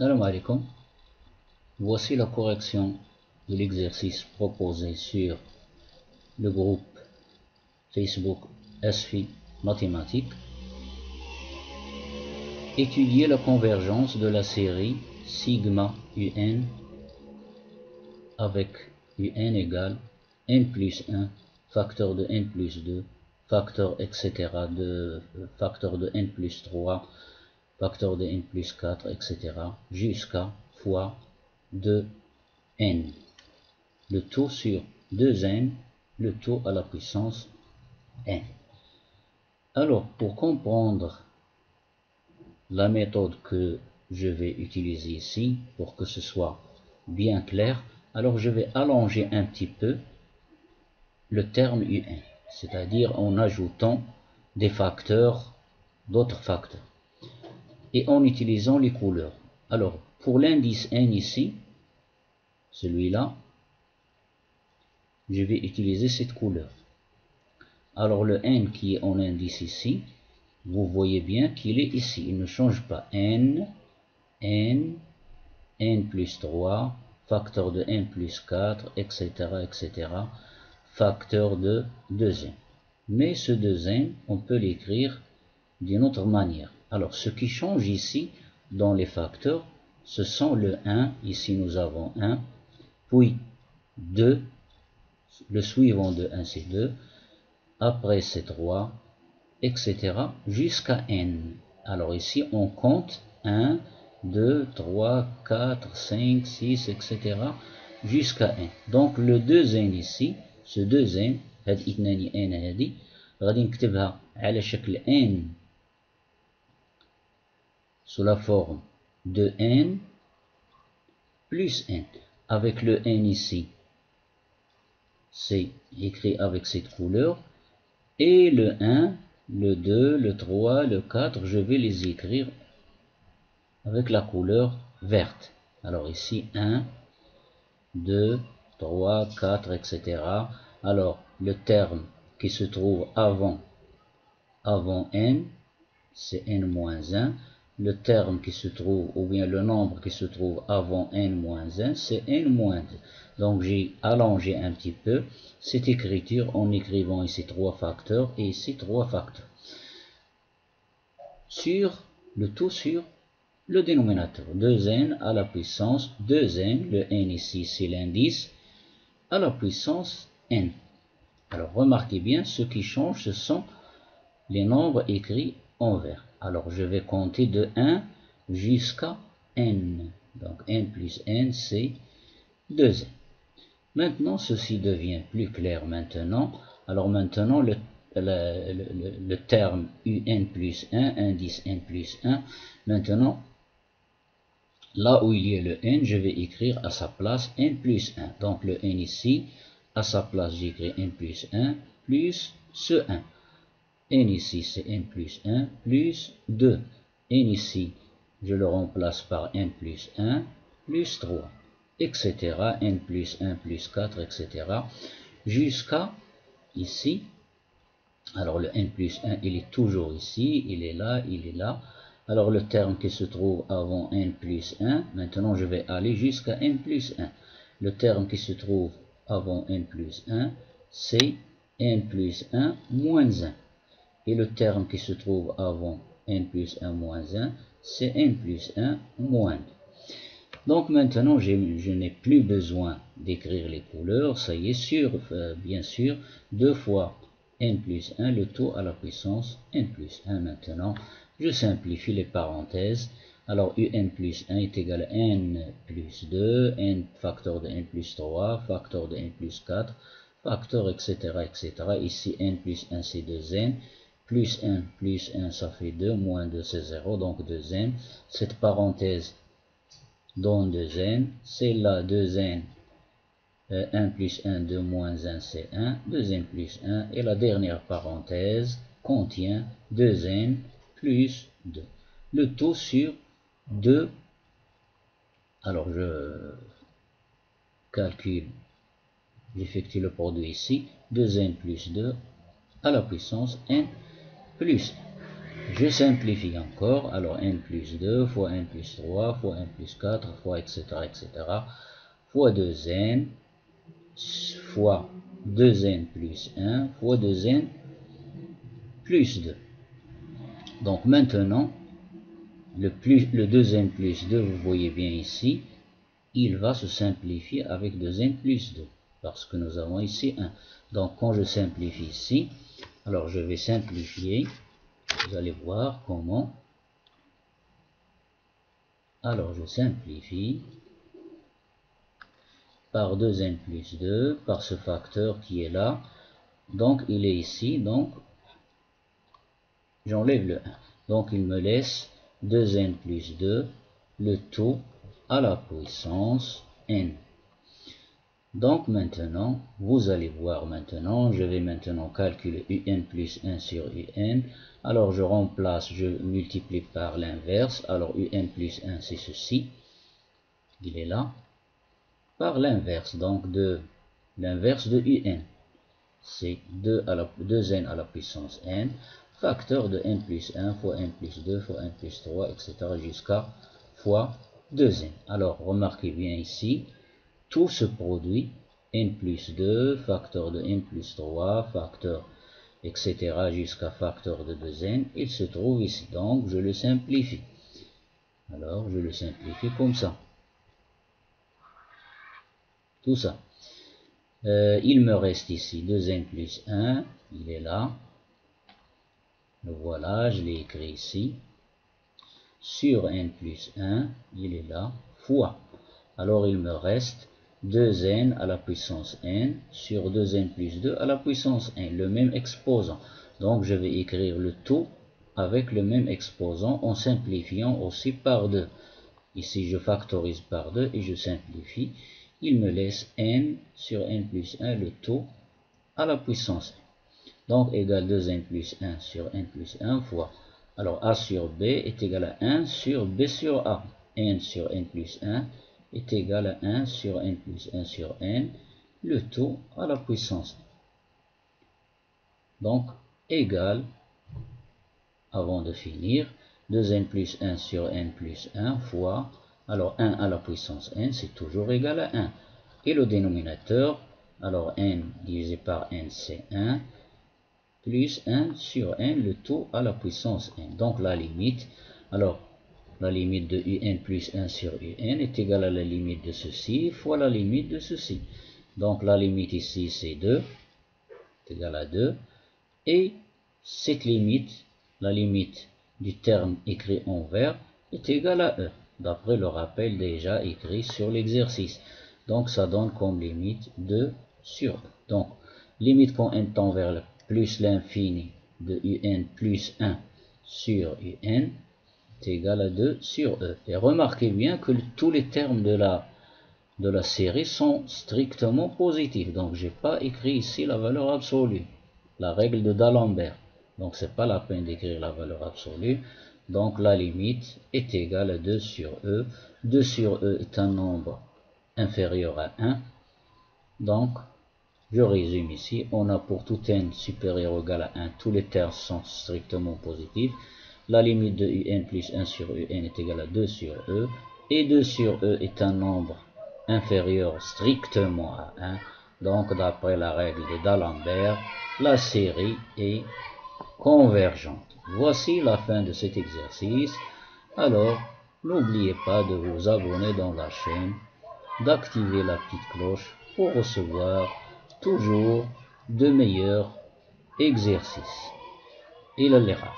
Salam alaikum. Voici la correction de l'exercice proposé sur le groupe Facebook SFI Mathématiques. Étudier la convergence de la série sigma UN avec UN égale n plus 1, facteur de n plus 2, facteur etc. de facteur de n plus 3, facteur de n plus 4, etc. jusqu'à fois 2n. Le tout sur 2n, le tout à la puissance n. Alors, pour comprendre la méthode que je vais utiliser ici, pour que ce soit bien clair, alors je vais allonger un petit peu le terme UN, c'est-à-dire en ajoutant des facteurs, d'autres facteurs, et en utilisant les couleurs. Alors, pour l'indice n ici, celui-là, je vais utiliser cette couleur. Alors le n qui est en indice ici, vous voyez bien qu'il est ici, il ne change pas. N plus 3, facteur de n plus 4, etc., etc., facteur de 2n. Mais ce 2n, on peut l'écrire d'une autre manière. Alors ce qui change ici, dans les facteurs, ce sont le 1, ici nous avons 1, puis 2, le suivant de 1 c'est 2, après c'est 3, etc. jusqu'à n. Alors ici on compte 1, 2, 3, 4, 5, 6, etc. jusqu'à n. Donc le 2n ici, ce 2n, هاد اثنان n هادي غادي نكتبها على شكل n sous la forme de n plus n. Avec le n ici, c'est écrit avec cette couleur. Et le 1, le 2, le 3, le 4, je vais les écrire avec la couleur verte. Alors ici 1, 2, 3, 4, etc. Alors le terme qui se trouve avant n, c'est n-1. Le terme qui se trouve, ou bien le nombre qui se trouve avant n-1, c'est n-2. Donc j'ai allongé un petit peu cette écriture en écrivant ici 3 facteurs et ici 3 facteurs. Sur le tout sur le dénominateur, 2n à la puissance 2n, le n ici c'est l'indice, à la puissance n. Alors remarquez bien, ce qui change, ce sont les nombres écrits en vert. Alors je vais compter de 1 jusqu'à n. Donc n plus n, c'est 2n. Maintenant, ceci devient plus clair maintenant. Alors maintenant, le terme un plus 1, indice n plus 1, maintenant, là où il y a le n, je vais écrire à sa place n plus 1. Donc le n ici, à sa place, j'écris n plus 1 plus ce 1. n ici, c'est n plus 1 plus 2. n ici, je le remplace par n plus 1 plus 3, etc. n plus 1 plus 4, etc. jusqu'à ici. Alors le n plus 1, il est toujours ici, il est là, il est là. Alors le terme qui se trouve avant n plus 1, maintenant je vais aller jusqu'à n plus 1. Le terme qui se trouve avant n plus 1, c'est n plus 1 moins 1. Et le terme qui se trouve avant n plus 1 moins 1, c'est n plus 1 moins 2. Donc maintenant, je n'ai plus besoin d'écrire les couleurs. Ça y est, bien sûr, 2 fois n plus 1, le tout à la puissance n plus 1. Maintenant, je simplifie les parenthèses. Alors, un plus 1 est égal à n plus 2, n facteur de n plus 3, facteur de n plus 4, facteur, etc., etc. Ici, n plus 1, c'est 2n. Plus 1, ça fait 2, moins 2, c'est 0, donc 2n. Cette parenthèse donne 2n, c'est là 2n, 1 plus 1, 2 moins 1, c'est 1, 2n plus 1, et la dernière parenthèse contient 2n plus 2. Le tout sur 2, alors je calcule, j'effectue le produit ici, 2n plus 2 à la puissance n plus 1. Je simplifie encore, alors n plus 2 fois n plus 3 fois n plus 4 fois etc. fois 2n fois 2n plus 1 fois 2n plus 2. Donc maintenant, le 2n plus 2, vous voyez bien ici, il va se simplifier avec 2n plus 2, parce que nous avons ici 1. Donc quand je simplifie ici, alors je vais simplifier, vous allez voir comment. Alors je simplifie par 2n plus 2, par ce facteur qui est là, donc il est ici, donc j'enlève le 1. Donc il me laisse 2n plus 2, le tout à la puissance n. Donc maintenant, vous allez voir maintenant, je vais maintenant calculer un plus 1 sur un. Alors je remplace, je multiplie par l'inverse. Alors un plus 1 c'est ceci, il est là, par l'inverse, donc de l'inverse de un. C'est 2n à la puissance n, facteur de n plus 1 fois n plus 2 fois n plus 3, etc. jusqu'à fois 2n. Alors remarquez bien ici, tout se produit, n plus 2, facteur de n plus 3, facteur, etc. jusqu'à facteur de 2n, il se trouve ici. Donc je le simplifie. Alors je le simplifie comme ça. Tout ça. Il me reste ici 2n plus 1, il est là. Le voilà, je l'ai écrit ici. Sur n plus 1, il est là, fois. Alors il me reste 2n à la puissance n sur 2n plus 2 à la puissance n, le même exposant. Donc je vais écrire le tout avec le même exposant en simplifiant aussi par 2. Ici je factorise par 2 et je simplifie. Il me laisse n sur n plus 1, le tout à la puissance n. Donc égale 2n plus 1 sur n plus 1 fois. Alors a sur b est égal à 1 sur b sur a. n sur n plus 1 est égal à 1 sur n plus 1 sur n, le tout à la puissance n. Donc égal, avant de finir, 2n plus 1 sur n plus 1 fois, alors 1 à la puissance n, c'est toujours égal à 1. Et le dénominateur, alors n divisé par n, c'est 1, plus 1 sur n, le tout à la puissance n. Donc la limite, alors la limite de un plus 1 sur un est égale à la limite de ceci fois la limite de ceci. Donc la limite ici c'est 2, est égal à 2. Et cette limite, la limite du terme écrit en vert, est égale à e, d'après le rappel déjà écrit sur l'exercice. Donc ça donne comme limite 2 sur e. Donc limite quand n tend vers le plus l'infini de un plus 1 sur un est égal à 2 sur e. Et remarquez bien que tous les termes de la série sont strictement positifs. Donc je n'ai pas écrit ici la valeur absolue, la règle de D'Alembert. Donc c'est pas la peine d'écrire la valeur absolue. Donc la limite est égale à 2 sur e. 2 sur e est un nombre inférieur à 1. Donc je résume ici, on a pour tout n supérieur ou égal à 1, tous les termes sont strictement positifs. La limite de un plus 1 sur un est égale à 2 sur e. Et 2 sur e est un nombre inférieur strictement à 1. Donc d'après la règle de D'Alembert, la série est convergente. Voici la fin de cet exercice. Alors, n'oubliez pas de vous abonner dans la chaîne, d'activer la petite cloche pour recevoir toujours de meilleurs exercices. إلى اللقاء.